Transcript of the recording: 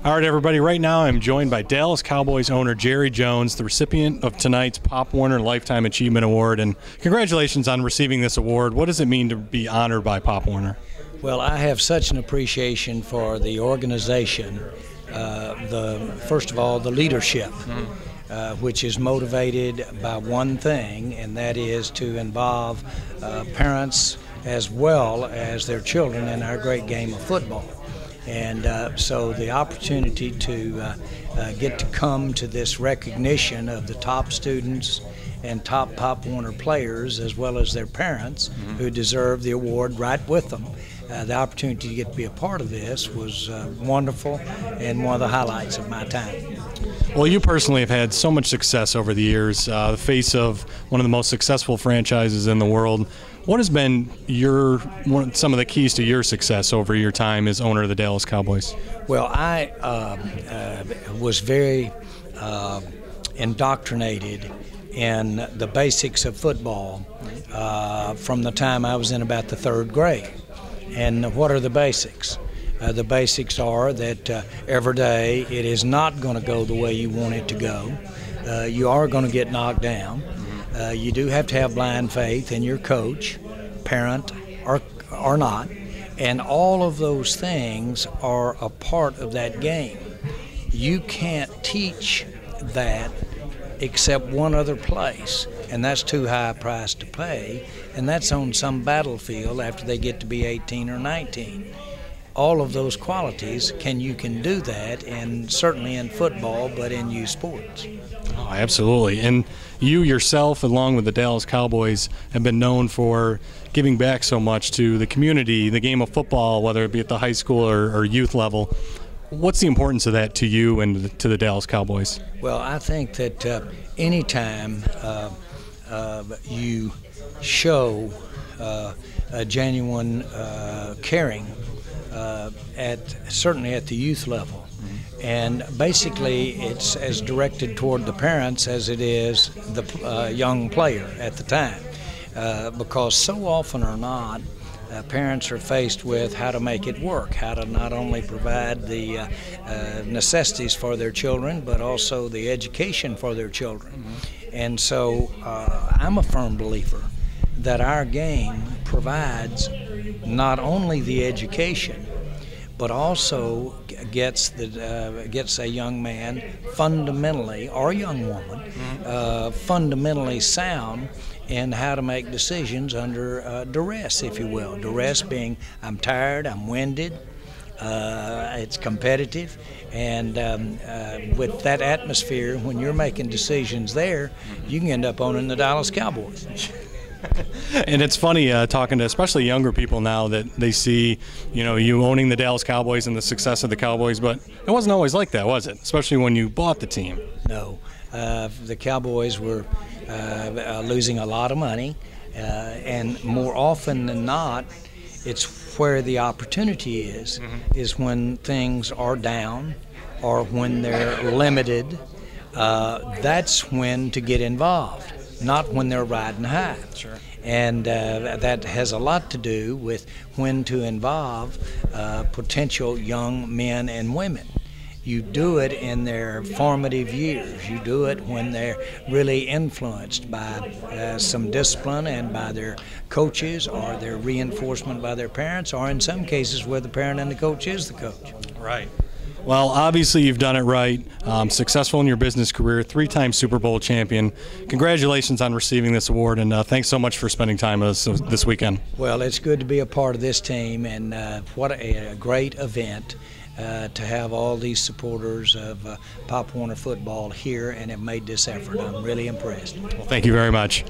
All right, everybody. Right now, I'm joined by Dallas Cowboys owner Jerry Jones, the recipient of tonight's Pop Warner Lifetime Achievement Award. And congratulations on receiving this award. What does it mean to be honored by Pop Warner? Well, I have such an appreciation for the organization. First of all, the leadership, which is motivated by one thing, and that is to involve parents as well as their children in our great game of football. And so the opportunity to get to come to this recognition of the top students and top Pop Warner players, as well as their parents, who deserve the award right with them. The opportunity to get to be a part of this was wonderful and one of the highlights of my time. Well, you personally have had so much success over the years, the face of one of the most successful franchises in the world. What has been some of the keys to your success over your time as owner of the Dallas Cowboys? Well, I was very indoctrinated in the basics of football from the time I was in about the third grade. And what are the basics? The basics are that every day it is not going to go the way you want it to go. You are going to get knocked down. You do have to have blind faith in your coach, parent, or not. And all of those things are a part of that game. You can't teach that except one other place, and that's too high a price to pay, and that's on some battlefield after they get to be 18 or 19. All of those qualities, you can do that, and certainly in football, but in youth sports. Oh, absolutely. And you yourself, along with the Dallas Cowboys, have been known for giving back so much to the community, the game of football, whether it be at the high school or youth level. What's the importance of that to you and to the Dallas Cowboys? Well, I think that anytime you show a genuine caring, certainly at the youth level, and basically it's as directed toward the parents as it is the young player at the time, because so often or not, parents are faced with how to make it work, how to not only provide the necessities for their children, but also the education for their children. And so I'm a firm believer that our game provides not only the education, but also gets a young man fundamentally, or a young woman, fundamentally sound in how to make decisions under duress, if you will. Duress being, I'm tired, I'm winded, it's competitive, and with that atmosphere, when you're making decisions there, you can end up owning the Dallas Cowboys. And it's funny talking to especially younger people now that they see, you owning the Dallas Cowboys and the success of the Cowboys, but it wasn't always like that, was it? Especially when you bought the team. No. The Cowboys were losing a lot of money, and more often than not, it's where the opportunity is when things are down or when they're limited. That's when to get involved, not when they're riding high. Sure. And that has a lot to do with when to involve potential young men and women. You do it in their formative years. You do it when they're really influenced by some discipline and by their coaches, or their reinforcement by their parents, or in some cases where the parent and the coach is the coach. Right. Well, obviously you've done it right. Successful in your business career, 3-time Super Bowl champion. Congratulations on receiving this award, and thanks so much for spending time with us this weekend. Well, it's good to be a part of this team, and what a great event to have all these supporters of Pop Warner football here and have made this effort. I'm really impressed. Well, thank you very much.